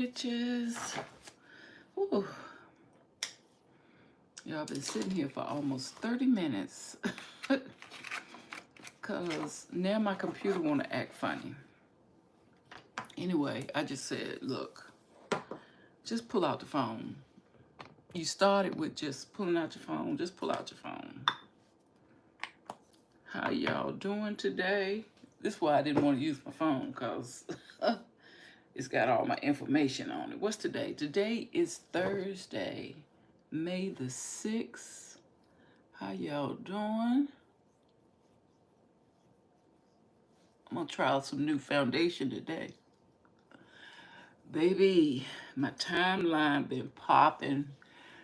Bitches. Ooh. Y'all been sitting here for almost 30 minutes. Cause now my computer wanna act funny. Anyway, I just said, look, just pull out the phone. You started with just pulling out your phone, just pull out your phone. How y'all doing today? This is why I didn't want to use my phone, cause it's got all my information on it. What's today? Today is Thursday, May the 6th. How y'all doing? I'm gonna try out some new foundation today. Baby, my timeline been popping.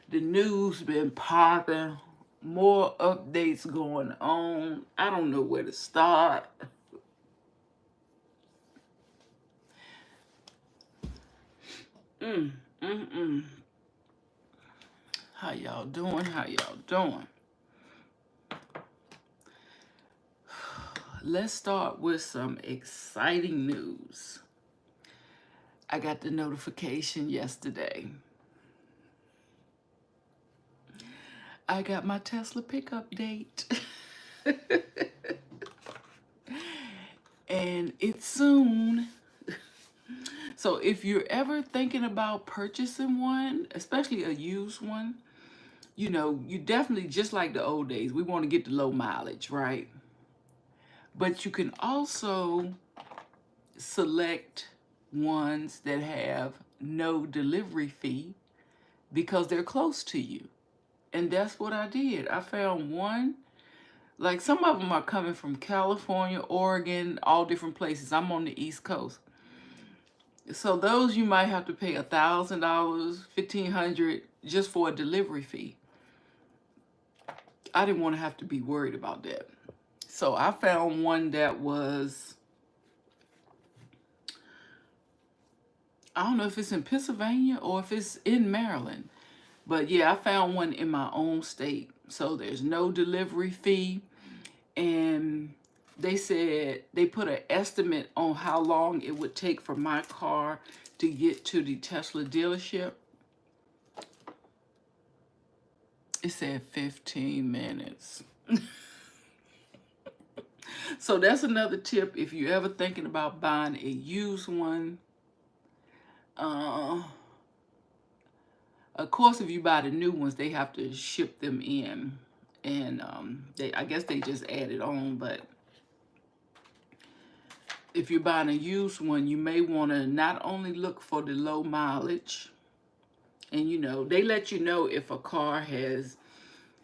The news been popping. More updates going on. I don't know where to start. How y'all doing? How y'all doing? Let's start with some exciting news. I got the notification yesterday. I got my Tesla pickup date. And it's soon. So if you're ever thinking about purchasing one, especially a used one, you know, you definitely, just like the old days, we want to get the low mileage, right? But you can also select ones that have no delivery fee because they're close to you. And that's what I did. I found one, like some of them are coming from California, Oregon, all different places. I'm on the East Coast. So those you might have to pay $1,000, $1,500 just for a delivery fee. I didn't want to have to be worried about that. So I found one that was, I don't know if it's in Pennsylvania or if it's in Maryland. But yeah, I found one in my own state. So there's no delivery fee. And they said they put an estimate on how long it would take for my car to get to the Tesla dealership. It said 15 minutes. So that's another tip if you're ever thinking about buying a used one. Of course, if you buy the new ones, they have to ship them in. And I guess they just added on, but if you're buying a used one, you may want to not only look for the low mileage, and you know, they let you know if a car has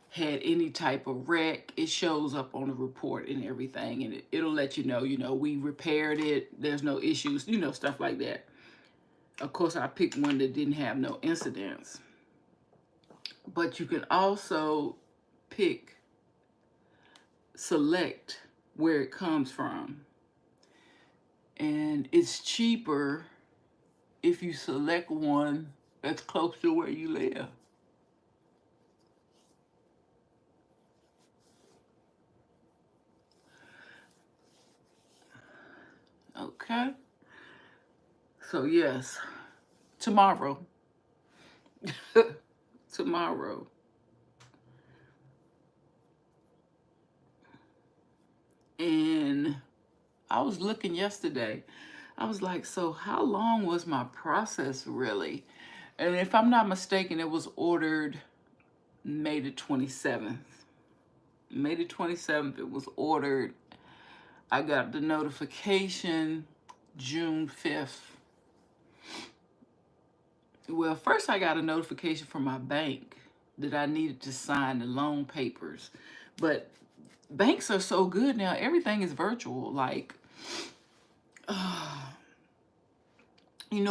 had any type of wreck. It shows up on the report and everything, and it'll let you know, we repaired it, there's no issues, stuff like that. Of course, I picked one that didn't have no incidents. But you can also select where it comes from. And it's cheaper if you select one that's close to where you live. Okay. So yes, tomorrow. Tomorrow. And I was looking yesterday. I was like, so how long was my process really? And if I'm not mistaken, it was ordered May the 27th. May the 27th, it was ordered. I got the notification June 5th. Well, first I got a notification from my bank that I needed to sign the loan papers. But banks are so good now. Everything is virtual. Like,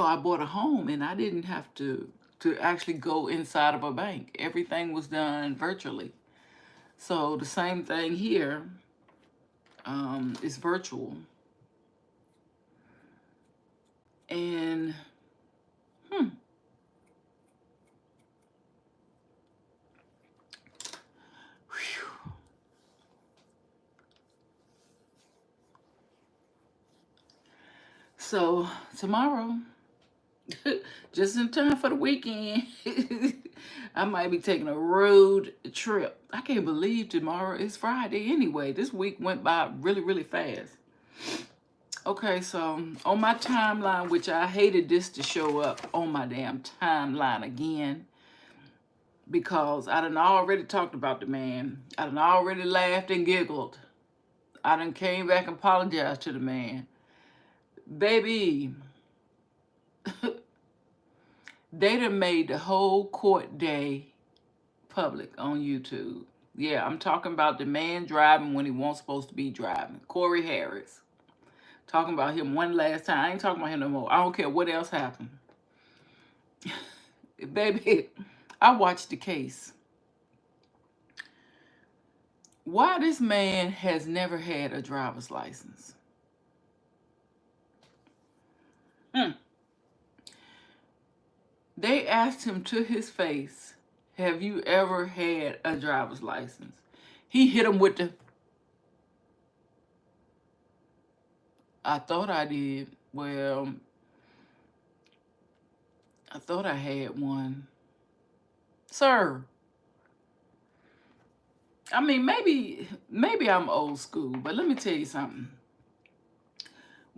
I bought a home and I didn't have to actually go inside of a bank. Everything was done virtually. So the same thing here is virtual. And, so tomorrow, Just in time for the weekend. I might be taking a road trip. I can't believe tomorrow is Friday anyway. This week went by really, really fast. Okay, so on my timeline, which I hated this to show up on my damn timeline again, because I done already talked about the man. I done already laughed and giggled. I done came back and apologized to the man. Baby, they done made the whole court day public on YouTube. Yeah, I'm talking about the man driving when he wasn't supposed to be driving. Corey Harris. Talking about him one last time. I ain't talking about him no more. I don't care what else happened. Baby, I watched the case. Why this man has never had a driver's license? They asked him to his face, have you ever had a driver's license? He hit him with the, I thought I did. Well, I thought I had one. Sir. I mean, maybe I'm old school, but let me tell you something.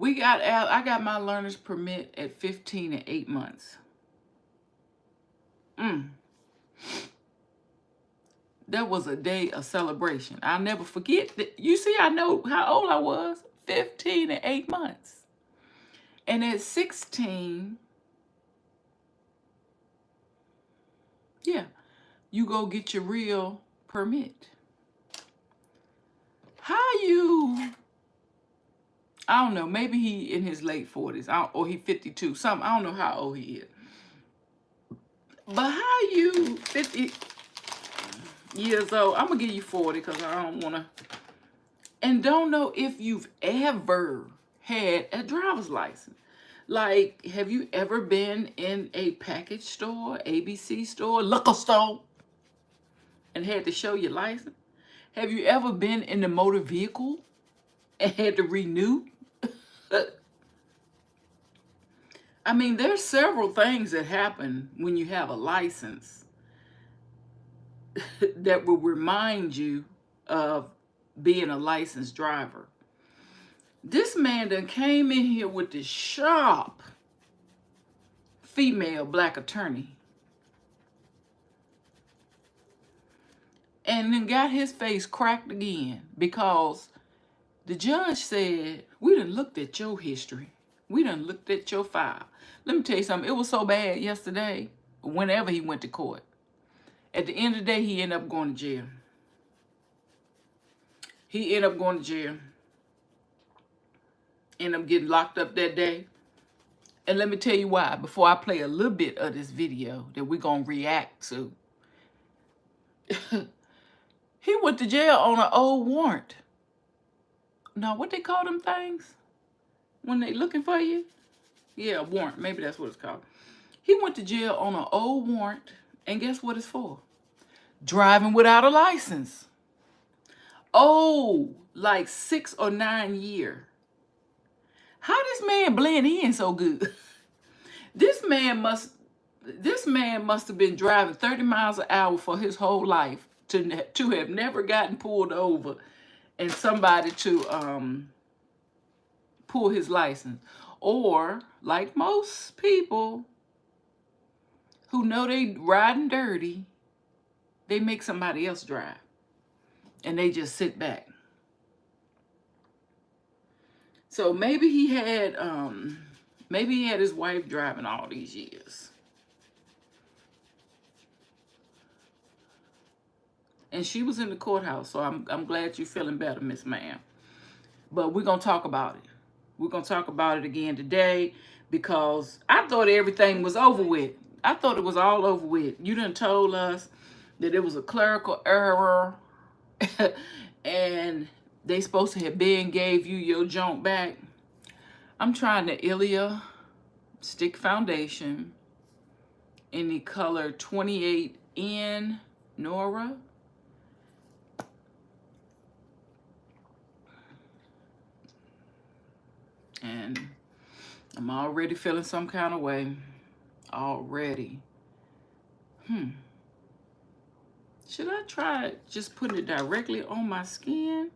I got my learner's permit at 15 and 8 months. That was a day of celebration. I'll never forget that. You see, I know how old I was. 15 and 8 months. And at 16, yeah, you go get your real permit. How you, I don't know, maybe he in his late 40s, or he 52, something. I don't know how old he is. But how you 50 years old, I'm going to give you 40 because I don't want to, and don't know if you've ever had a driver's license. Like, have you ever been in a package store, ABC store, liquor store, and had to show your license? Have you ever been in the motor vehicle and had to renew? I mean, there's several things that happen when you have a license that will remind you of being a licensed driver. This man done came in here with this sharp female black attorney and then got his face cracked again because the judge said, we done looked at your history. We done looked at your file. Let me tell you something. It was so bad yesterday, whenever he went to court. At the end of the day, he ended up going to jail. He ended up going to jail. Ended up getting locked up that day. And let me tell you why, before I play a little bit of this video that we're going to react to. He went to jail on an old warrant. Now, what they call them things? When they looking for you? Yeah, a warrant. Maybe that's what it's called. He went to jail on an old warrant. And guess what it's for? Driving without a license. Oh, like 6 or 9 years. How this man blend in so good? This man must have been driving 30 miles an hour for his whole life to have never gotten pulled over and somebody to pull his license. Or, like most people who know they riding dirty, they make somebody else drive. And they just sit back. So maybe he had his wife driving all these years. And she was in the courthouse, so I'm glad you're feeling better, Miss Ma'am. But we're going to talk about it. We're going to talk about it again today because I thought everything was over with. I thought it was all over with. You done told us that it was a clerical error and they supposed to have been gave you your junk back. I'm trying the Ilia Stick Foundation in the color 28N Nora. And I'm already feeling some kind of way. already. Should I try just putting it directly on my skin?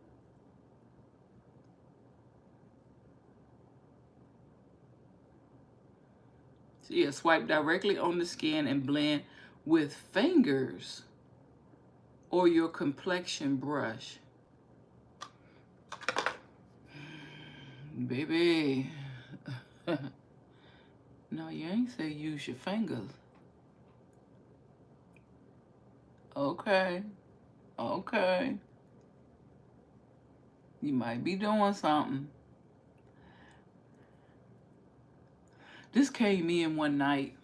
So yeah, swipe directly on the skin and blend with fingers or your complexion brush. Baby. No, you ain't say use your fingers. Okay. Okay. You might be doing something. This came in one night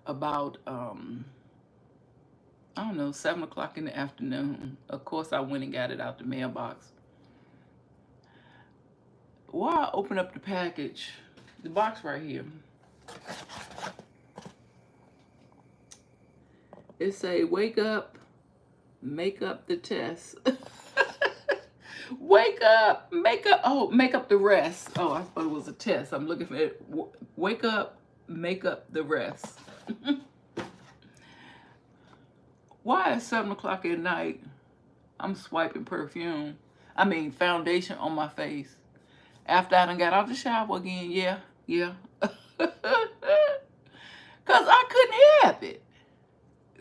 about, I don't know, 7 o'clock in the afternoon. Of course, I went and got it out the mailbox. While I open up the package, the box right here, it say, wake up, make up the test. Wake up, make up, oh, make up the rest. Oh, I thought it was a test. I'm looking for it. Wake up, make up the rest. Why at 7 o'clock at night, I'm swiping perfume, foundation on my face. After I done got out the shower again, yeah. Because I couldn't help it.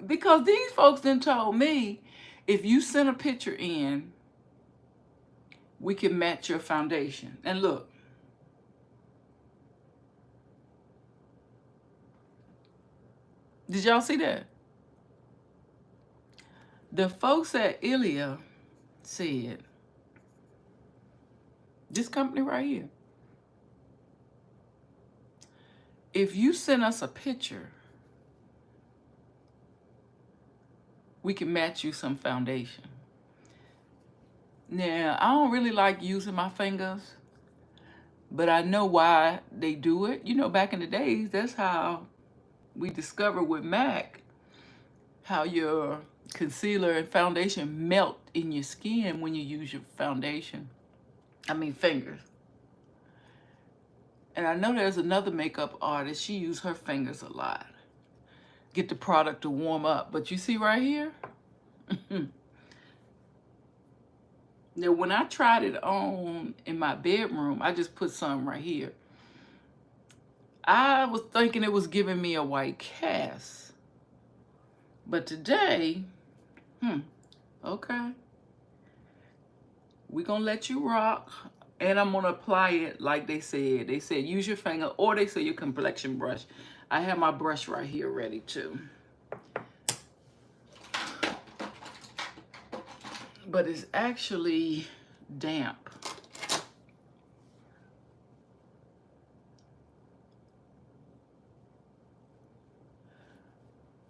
Because these folks done told me, if you send a picture in, we can match your foundation. And look. Did y'all see that? The folks at Ilia said, this company right here, if you send us a picture, we can match you some foundation. Now, I don't really like using my fingers, but I know why they do it. You know, back in the days, that's how we discovered with MAC, how your concealer and foundation melt in your skin when you use your foundation. Fingers. And I know there's another makeup artist, she used her fingers a lot. Get the product to warm up. But you see right here? Now, when I tried it on in my bedroom, I just put some right here. I was thinking it was giving me a white cast. But today, okay. We're going to let you rock. And I'm going to apply it like they said. They said use your finger, or they say your complexion brush. I have my brush right here ready too. But it's actually damp.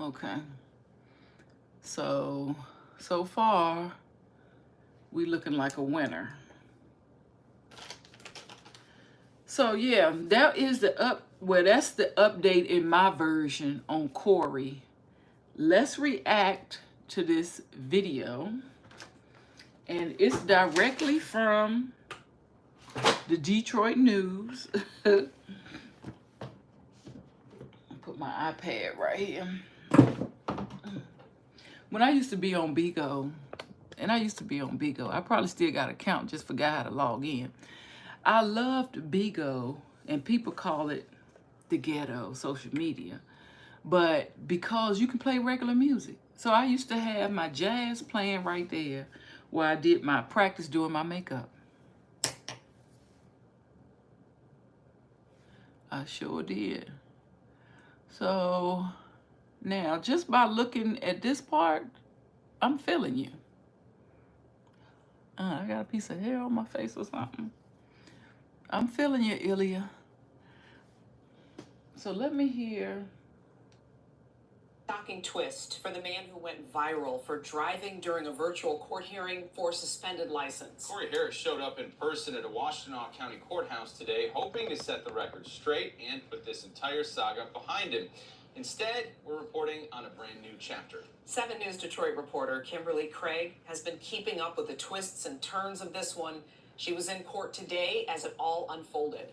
Okay. So far, we looking like a winner. So yeah, that is that's the update in my version on Corey. Let's react to this video. And it's directly from the Detroit News. Put my iPad right here. When I used to be on Bigo, I probably still got an account, just forgot how to log in. I loved Bigo, and people call it the ghetto, social media. But because you can play regular music. So I used to have my jazz playing right there where I did my practice doing my makeup. I sure did. So now, just by looking at this part, I'm feeling you. I got a piece of hair on my face or something. I'm feeling you, Ilia. So let me hear. Shocking twist for the man who went viral for driving during a virtual court hearing for suspended license. Corey Harris showed up in person at a Washtenaw County courthouse today, hoping to set the record straight and put this entire saga behind him. Instead, we're reporting on a brand new chapter. 7 News Detroit reporter Kimberly Craig has been keeping up with the twists and turns of this one. She was in court today as it all unfolded.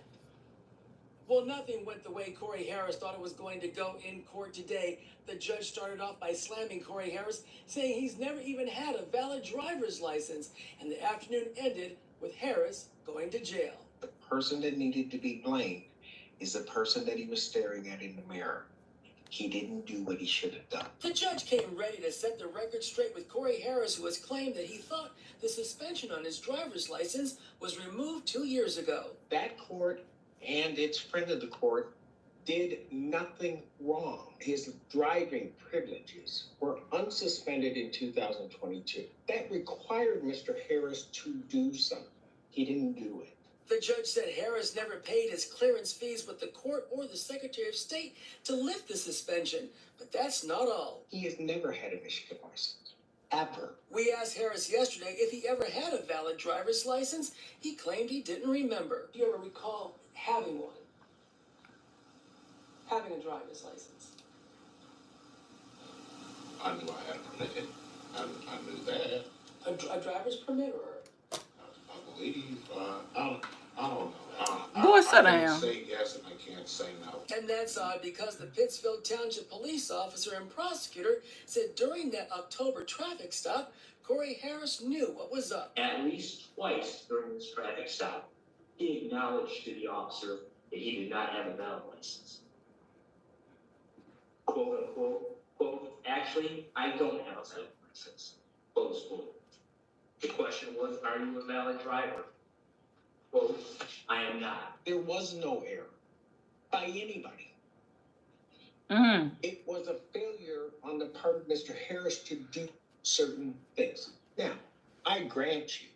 Well, nothing went the way Corey Harris thought it was going to go in court today. The judge started off by slamming Corey Harris, saying he's never even had a valid driver's license, and the afternoon ended with Harris going to jail. The person that needed to be blamed is the person that he was staring at in the mirror. He didn't do what he should have done. The judge came ready to set the record straight with Corey Harris, who has claimed that he thought the suspension on his driver's license was removed 2 years ago. That court and its friend of the court did nothing wrong. His driving privileges were unsuspended in 2022. That required Mr. Harris to do something. He didn't do it. The judge said Harris never paid his clearance fees with the court or the Secretary of State to lift the suspension, but that's not all. He has never had a Michigan license, ever. We asked Harris yesterday if he ever had a valid driver's license. He claimed he didn't remember. Do you ever recall having one? Having a driver's license? I knew I had a permit. I knew that. A driver's permit or? I believe. I don't know. Boy, sit I down. can't say yes and I can't say no. And that's odd because the Pittsfield Township police officer and prosecutor said during that October traffic stop, Corey Harris knew what was up. At least twice during this traffic stop, he acknowledged to the officer that he did not have a valid license. Quote unquote, quote, actually, I don't have a valid license. Close quote. The question was, are you a valid driver? Quote, I am not. There was no error by anybody. It was a failure on the part of Mr. Harris to do certain things. Now, I grant you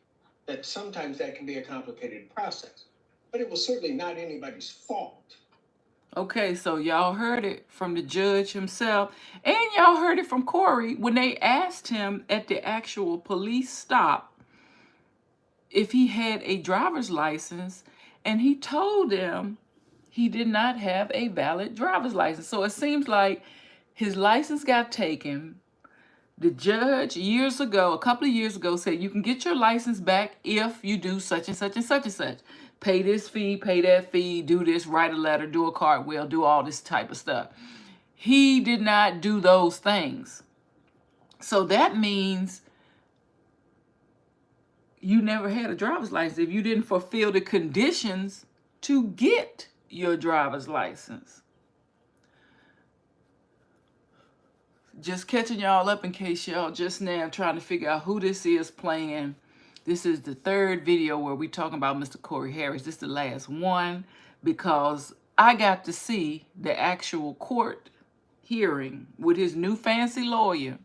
that sometimes that can be a complicated process, but it was certainly not anybody's fault. Okay, so y'all heard it from the judge himself, and y'all heard it from Corey when they asked him at the actual police stop if he had a driver's license, and he told them he did not have a valid driver's license. So it seems like his license got taken. The judge a couple of years ago, said you can get your license back if you do such and such and such and such. Pay this fee, pay that fee, do this, write a letter, do a cartwheel, do all this type of stuff. He did not do those things. So that means you never had a driver's license if you didn't fulfill the conditions to get your driver's license. Just catching y'all up in case y'all just now trying to figure out who this is playing. This is the third video where we talking about Mr. Corey Harris. This is the last one because I got to see the actual court hearing with his new fancy lawyer.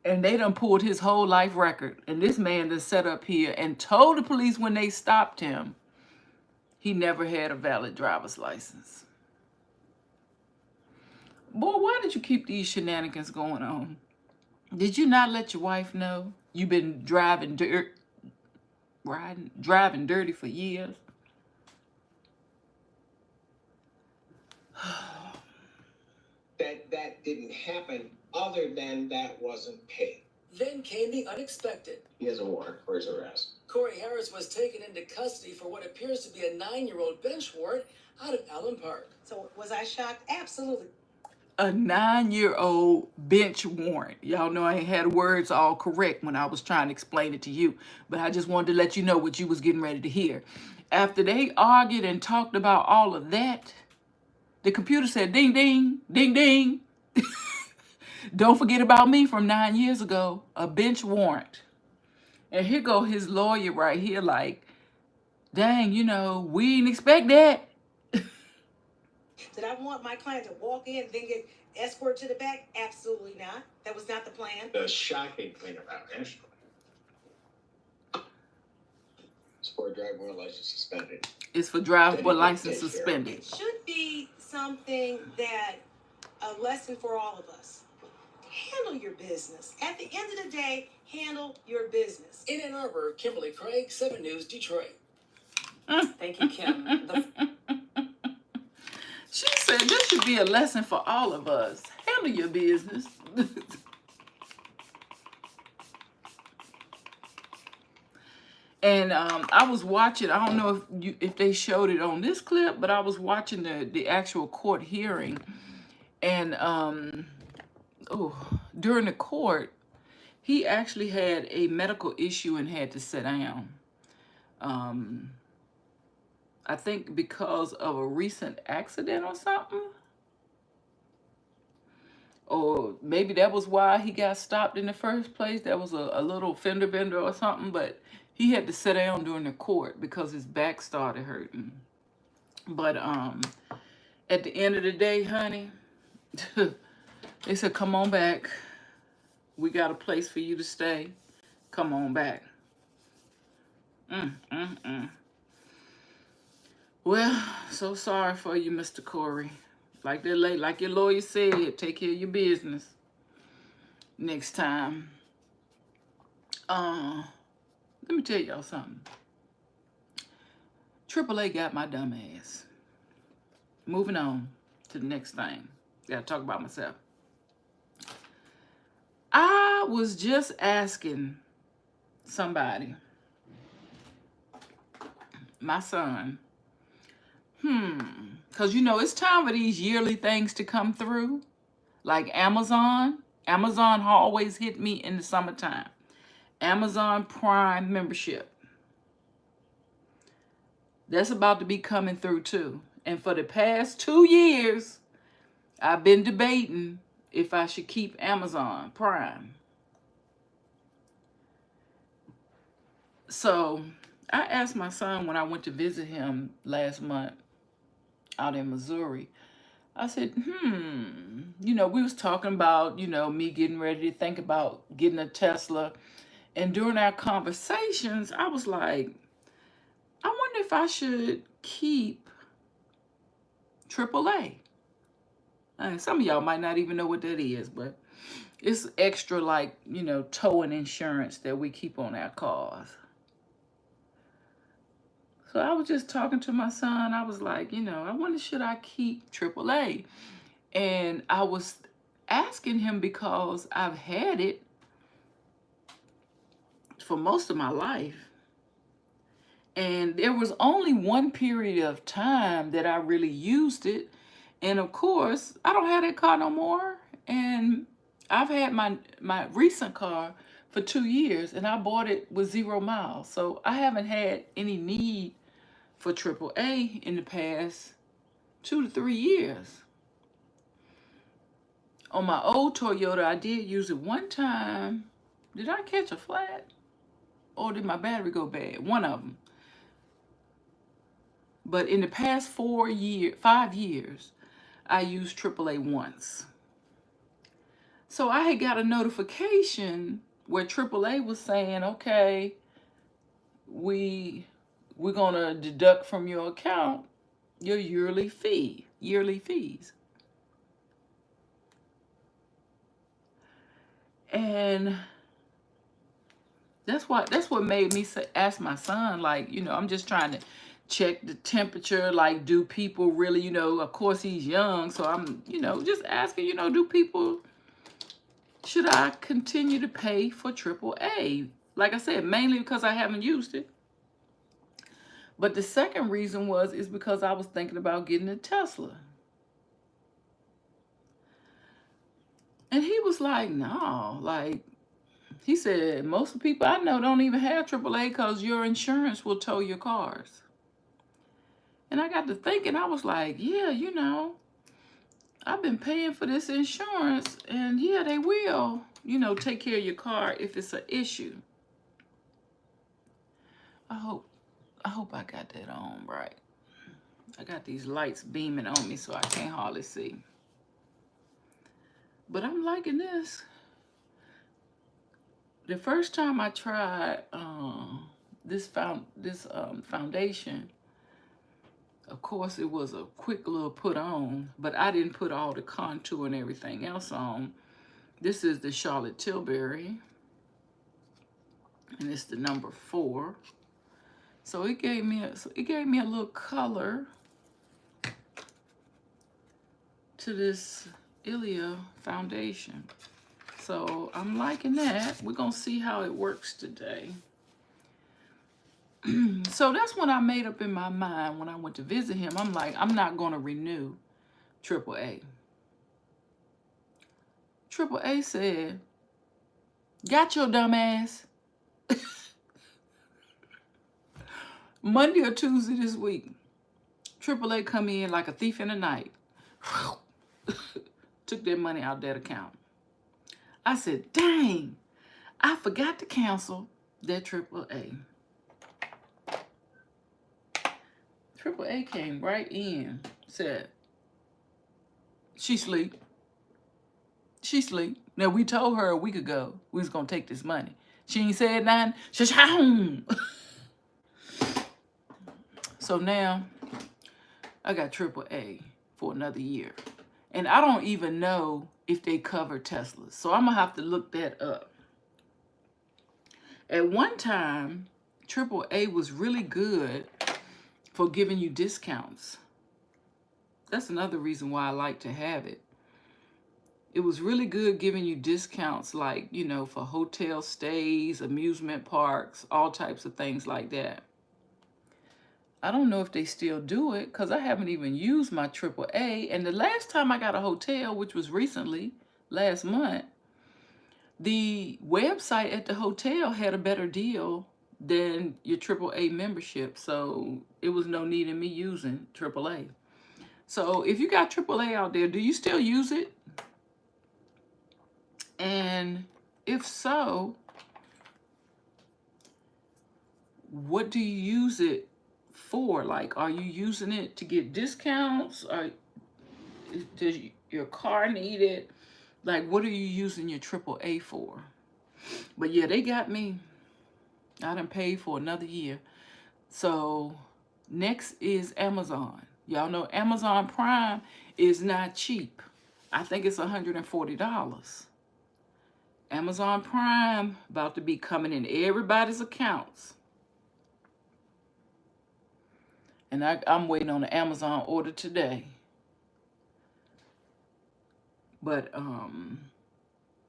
And they done pulled his whole life record. And this man done set up here and told the police when they stopped him, he never had a valid driver's license. Boy, why did you keep these shenanigans going on? Did you not let your wife know you've been driving dirty for years? That didn't happen other than that wasn't paid. Then came the unexpected. He has a warrant for his arrest. Corey Harris was taken into custody for what appears to be a 9-year-old bench warrant out of Allen Park. So was I shocked? Absolutely. A 9-year-old bench warrant. Y'all know I ain't had words all correct when I was trying to explain it to you, but I just wanted to let you know what you was getting ready to hear. After they argued and talked about all of that, the computer said, ding, ding, ding, ding. Don't forget about me from 9 years ago, a bench warrant. And here go his lawyer right here like, dang, we didn't expect that. Did I want my client to walk in, then get escorted to the back? Absolutely not. That was not the plan. The shocking thing about this is for a driver license suspended. It's for driver license suspended. It should be something that a lesson for all of us. Handle your business. At the end of the day, handle your business. In Ann Arbor, Kimberly Craig, 7 News, Detroit. Thank you, Kim. She said this should be a lesson for all of us. Handle your business. And I was watching, I don't know if they showed it on this clip, but I was watching the actual court hearing. And during the court, he actually had a medical issue and had to sit down. I think because of a recent accident or something. Or maybe that was why he got stopped in the first place. That was a little fender bender or something. But he had to sit down during the court because his back started hurting. But at the end of the day, honey, they said, come on back. We got a place for you to stay. Come on back. Well, so sorry for you, Mr. Corey. Like your lawyer said, take care of your business next time. Let me tell y'all something. AAA got my dumb ass. Moving on to the next thing. Gotta talk about myself. I was just asking somebody, my son, because, you know, it's time for these yearly things to come through. Like Amazon. Amazon always hit me in the summertime. Amazon Prime membership. That's about to be coming through too. And for the past 2 years, I've been debating if I should keep Amazon Prime. So I asked my son when I went to visit him last month out in Missouri, I said, you know, we was talking about, you know, me getting ready to think about getting a Tesla. And during our conversations, I was like, I wonder if I should keep AAA. Some of y'all might not even know what that is, but it's extra, like, you know, towing insurance that we keep on our cars. So I was just talking to my son. I was like, you know, I wonder, should I keep AAA? And I was asking him because I've had it for most of my life. And there was only one period of time that I really used it. And of course, I don't have that car no more. And I've had my recent car for 2 years, and I bought it with 0 miles. So I haven't had any need for AAA in the past 2 to 3 years. On my old Toyota, I did use it one time. Did I catch a flat? Or did my battery go bad? One of them. But in the past 5 years, I used AAA once. So I had got a notification where AAA was saying, okay, we're gonna deduct from your account your yearly fees. And that's what made me ask my son, like, you know, I'm just trying to check the temperature, like, do people really, you know, of course he's young, so I'm, you know, just asking, you know, should I continue to pay for AAA? Like I said, mainly because I haven't used it. But the second reason is because I was thinking about getting a Tesla. And he was like, no, like, he said, most of the people I know don't even have AAA because your insurance will tow your cars. And I got to thinking, I was like, yeah, you know, I've been paying for this insurance, and yeah, they will, you know, take care of your car if it's an issue. I hope I got that on right. I got these lights beaming on me, so I can't hardly see. But I'm liking this. The first time I tried this foundation, of course, it was a quick little put on, but I didn't put all the contour and everything else on. This is the Charlotte Tilbury, and it's the number 4. So it gave me a little color to this Ilia foundation. So I'm liking that. We're gonna see how it works today. So that's when I made up in my mind when I went to visit him. I'm like, I'm not going to renew AAA. AAA said, got your dumb ass. Monday or Tuesday this week, AAA come in like a thief in the night. Took their money out that account. I said, dang, I forgot to cancel that AAA. AAA came right in, said, she sleep. She sleep. Now, we told her a week ago we was going to take this money. She ain't said nothing. So now, I got AAA for another year. And I don't even know if they cover Teslas. So I'm going to have to look that up. At one time, AAA was really good for giving you discounts. That's another reason why I like to have it. It was really good giving you discounts like, you know, for hotel stays, amusement parks, all types of things like that. I don't know if they still do it because I haven't even used my AAA. And the last time I got a hotel, which was recently, last month, the website at the hotel had a better deal than your AAA membership. So it was no need in me using AAA. So if you got AAA out there, do you still use it? And if so, what do you use it for? Like, are you using it to get discounts? Or does your car need it? Like, what are you using your AAA for? But yeah, they got me. I done paid for another year. So next is Amazon. Y'all know Amazon Prime is not cheap. I think it's $140. Amazon Prime about to be coming in everybody's accounts. And I'm waiting on the Amazon order today. But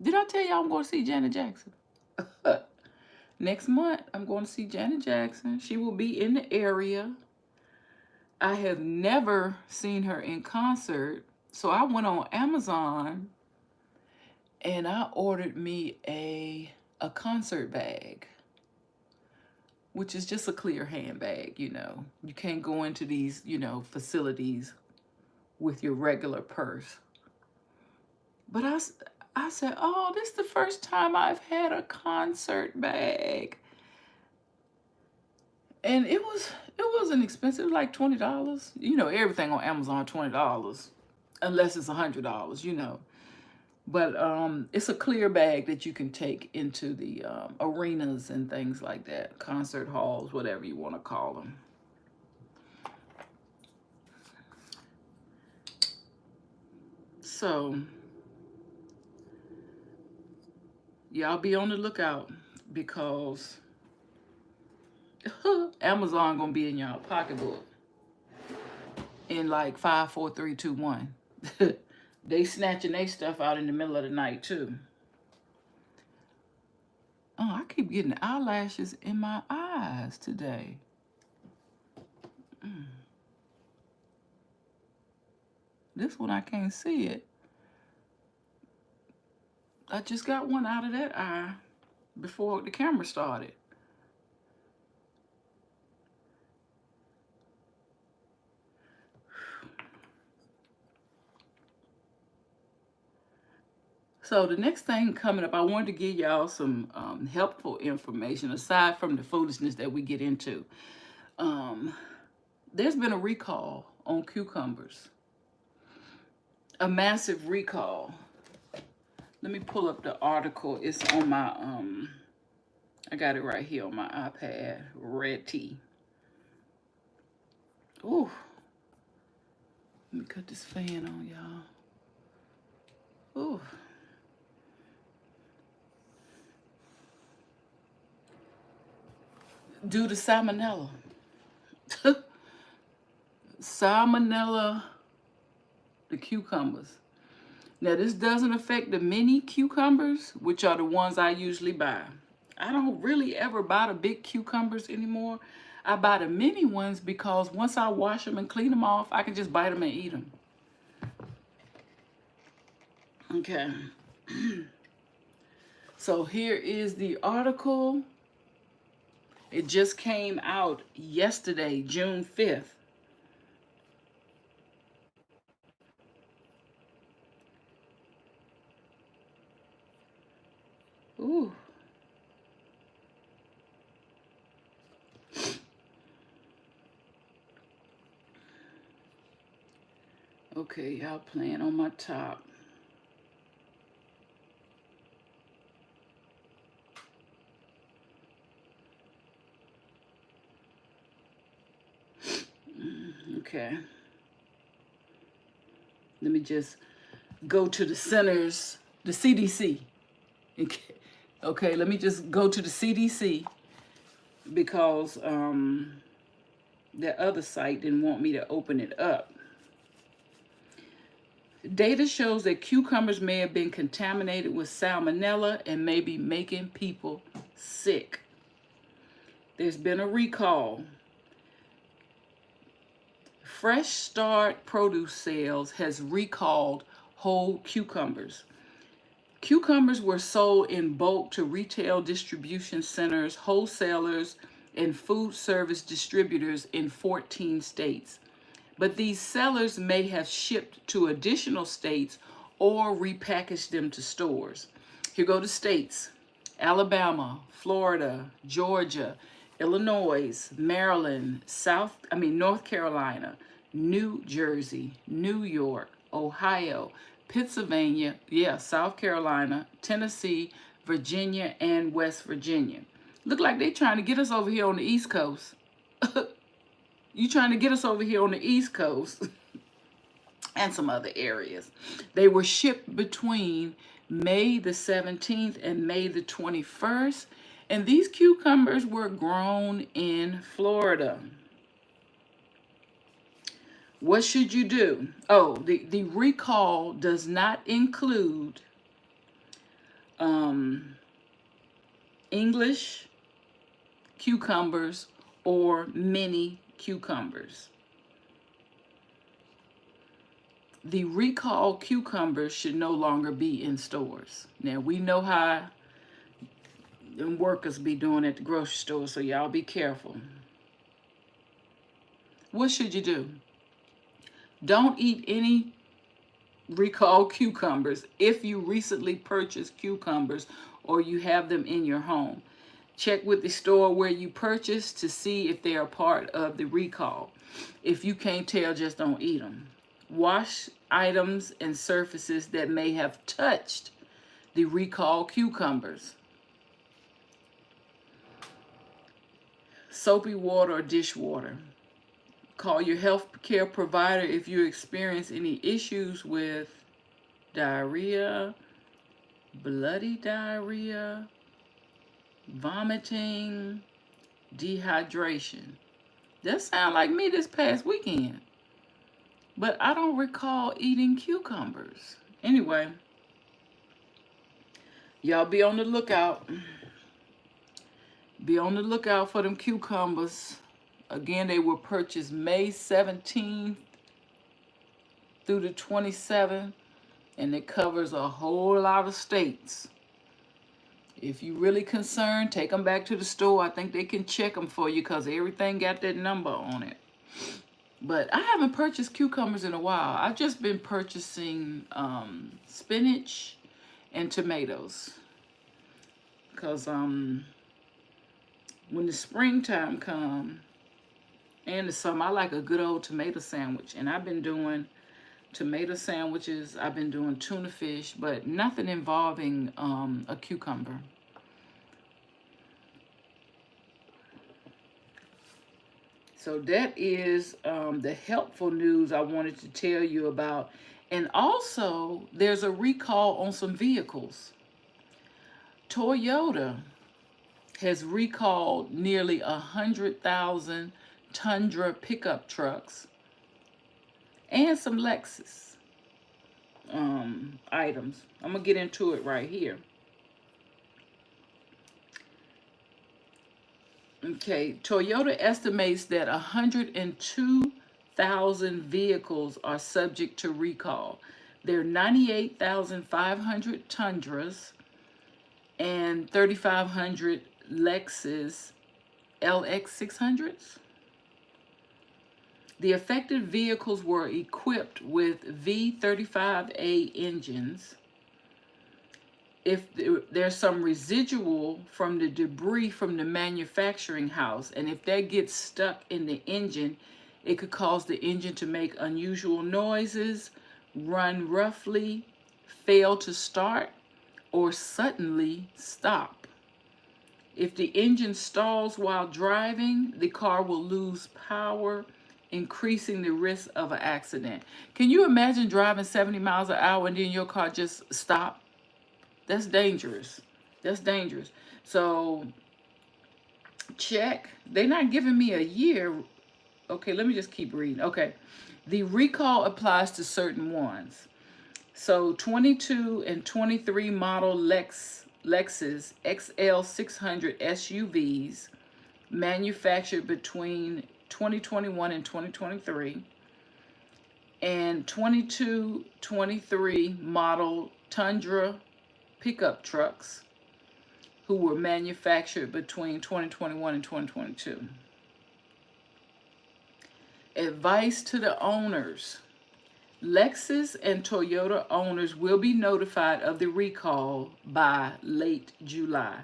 did I tell y'all I'm going to see Janet Jackson? Next month, I'm going to see Janet Jackson. She will be in the area. I have never seen her in concert. So I went on Amazon and I ordered me a concert bag, which is just a clear handbag, you know. You can't go into these, you know, facilities with your regular purse. But I said, oh, this is the first time I've had a concert bag. And it wasn't expensive, like $20. You know, everything on Amazon, $20, unless it's $100, you know. But it's a clear bag that you can take into the arenas and things like that, concert halls, whatever you want to call them. So y'all be on the lookout because Amazon gonna be in y'all pocketbook in like 5, 4, 3, 2, 1. They snatching their stuff out in the middle of the night too. Oh, I keep getting eyelashes in my eyes today. This one I can't see it. I just got one out of that eye before the camera started. So the next thing coming up, I wanted to give y'all some helpful information aside from the foolishness that we get into. There's been a recall on cucumbers. A massive recall. Let me pull up the article. It's on my, I got it right here on my iPad, Reti. Ooh. Let me cut this fan on, y'all. Ooh. Due to salmonella. Salmonella, the cucumbers. Now, this doesn't affect the mini cucumbers, which are the ones I usually buy. I don't really ever buy the big cucumbers anymore. I buy the mini ones because once I wash them and clean them off, I can just bite them and eat them. Okay. So here is the article. It just came out yesterday, June 5th. Ooh. Okay, y'all playing on my top. Okay. Let me just go to the centers, the CDC. Okay, let me just go to the CDC because the other site didn't want me to open it up. Data shows that cucumbers may have been contaminated with salmonella and may be making people sick. There's been a recall. Fresh Start Produce Sales has recalled whole cucumbers. Cucumbers were sold in bulk to retail distribution centers, wholesalers, and food service distributors in 14 states. But these sellers may have shipped to additional states or repackaged them to stores. Here go the states: Alabama, Florida, Georgia, Illinois, Maryland, North Carolina, New Jersey, New York, Ohio, Pennsylvania, South Carolina, Tennessee, Virginia, and West Virginia. Look like they trying to get us over here on the East Coast. You trying to get us over here on the East Coast and some other areas. They were shipped between May the 17th and May the 21st. And these cucumbers were grown in Florida. What should you do? Oh, the recall does not include English cucumbers or mini cucumbers. The recalled cucumbers should no longer be in stores. Now, we know how them workers be doing at the grocery store, so y'all be careful. What should you do? Don't eat any recalled cucumbers if you recently purchased cucumbers or you have them in your home. Check with the store where you purchased to see if they are part of the recall. If you can't tell, just don't eat them. Wash items and surfaces that may have touched the recalled cucumbers. Soapy water or dishwater. Call your healthcare provider if you experience any issues with diarrhea, bloody diarrhea, vomiting, dehydration. That sounds like me this past weekend. But I don't recall eating cucumbers. Anyway, y'all be on the lookout. Be on the lookout for them cucumbers. Again, they were purchased May 17th through the 27th, and it covers a whole lot of states. If you're really concerned, take them back to the store. I think they can check them for you because everything got that number on it. But I haven't purchased cucumbers in a while. I've just been purchasing spinach and tomatoes. Because when the springtime comes and the summer, I like a good old tomato sandwich. And I've been doing tomato sandwiches. I've been doing tuna fish, but nothing involving a cucumber. So that is the helpful news I wanted to tell you about. And also, there's a recall on some vehicles. Toyota has recalled nearly 100,000 Tundra pickup trucks and some Lexus items. I'm going to get into it right here. Okay, Toyota estimates that 102,000 vehicles are subject to recall. There are 98,500 Tundras and 3,500 Lexus LX 600s. The affected vehicles were equipped with V35A engines. If there's some residual from the debris from the manufacturing house, and if that gets stuck in the engine, it could cause the engine to make unusual noises, run roughly, fail to start, or suddenly stop. If the engine stalls while driving, the car will lose power, increasing the risk of an accident. Can you imagine driving 70 miles an hour and then your car just stopped? That's dangerous. That's dangerous. So check. They're not giving me a year. Okay, let me just keep reading. Okay. The recall applies to certain ones. So 22 and 23 model Lexus XL 600 SUVs manufactured between 2021 and 2023, and 23 model Tundra pickup trucks who were manufactured between 2021 and 2022. Advice to the owners. Lexus and Toyota owners will be notified of the recall by late July,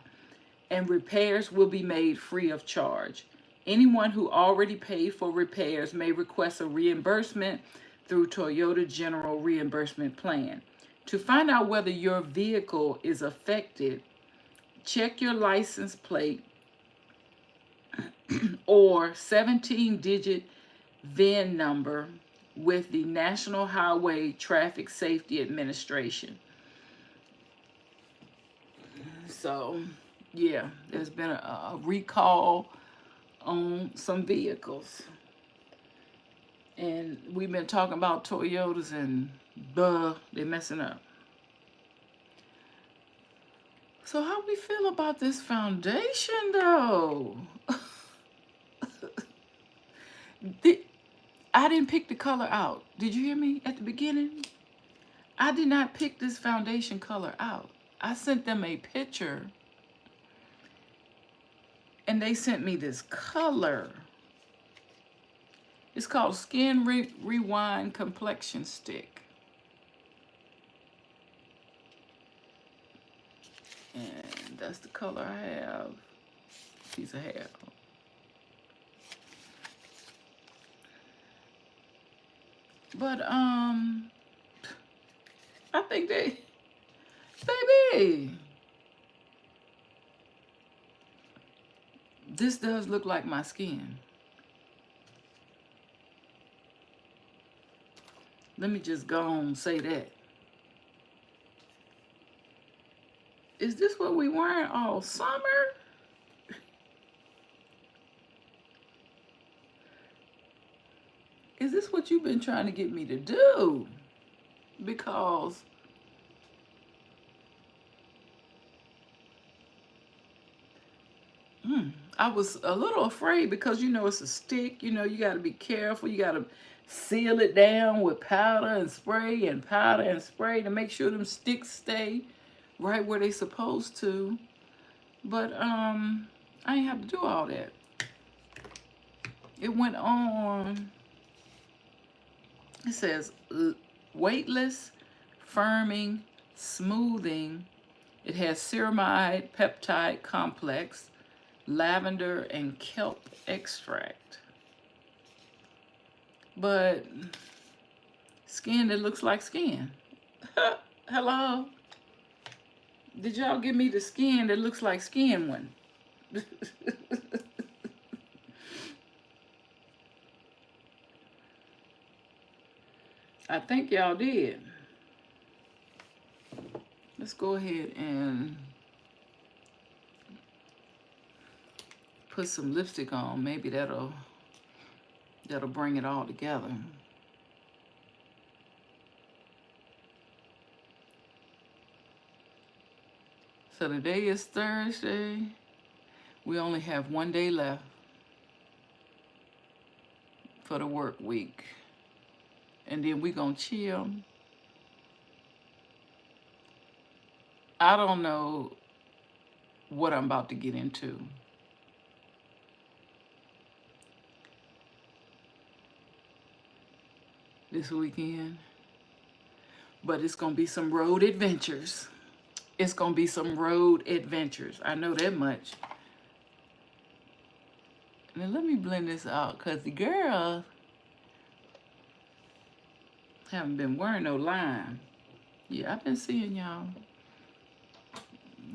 and repairs will be made free of charge. Anyone who already paid for repairs may request a reimbursement through Toyota General Reimbursement Plan. To find out whether your vehicle is affected, check your license plate or 17-digit VIN number with the National Highway Traffic Safety Administration. So, yeah, there's been a recall on some vehicles. And we've been talking about Toyotas and they're messing up. So how we feel about this foundation though? I didn't pick the color out. Did you hear me at the beginning? I did not pick this foundation color out. I sent them a picture and they sent me this color. It's called Skin Rewind Complexion Stick. And that's the color I have. Piece of hair. But I think baby, this does look like my skin. Let me just go on and say that. Is this what we wearing all summer? Is this what you've been trying to get me to do? Because I was a little afraid because, you know, it's a stick. You know, you got to be careful. You got to seal it down with powder and spray and powder and spray to make sure them sticks stay right where they supposed to. But I ain't have to do all that. It went on. It says weightless, firming, smoothing. It has ceramide peptide complex, lavender, and kelp extract. But skin that looks like skin. Hello? Did y'all give me the skin that looks like skin one? I think y'all did. Let's go ahead and put some lipstick on. Maybe that'll bring it all together. So today is Thursday. We only have one day left for the work week. And then we gonna chill. I don't know what I'm about to get into. This weekend. But it's gonna be some road adventures. It's gonna be some road adventures. I know that much. Now let me blend this out, cause the girls haven't been wearing no line. Yeah, I've been seeing y'all.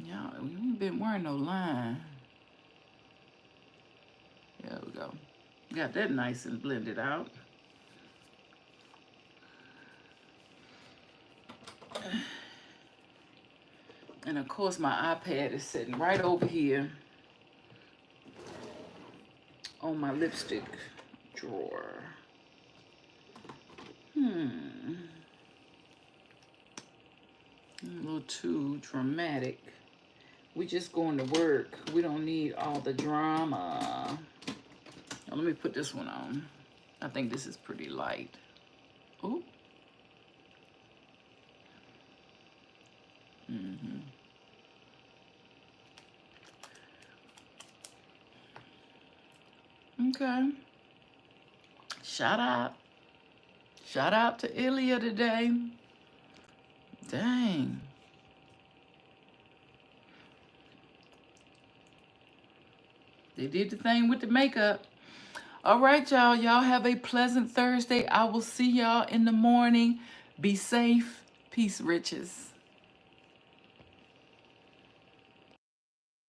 Y'all, we ain't been wearing no line. There we go. Got that nice and blended out. And of course my iPad is sitting right over here on my lipstick drawer. A little too dramatic. We just going to work. We don't need all the drama. Now, let me put this one on. I think this is pretty light. Oh. Okay. Shout out. Shout out to Ilya today. Dang. They did the thing with the makeup. All right, y'all. Y'all have a pleasant Thursday. I will see y'all in the morning. Be safe. Peace, riches.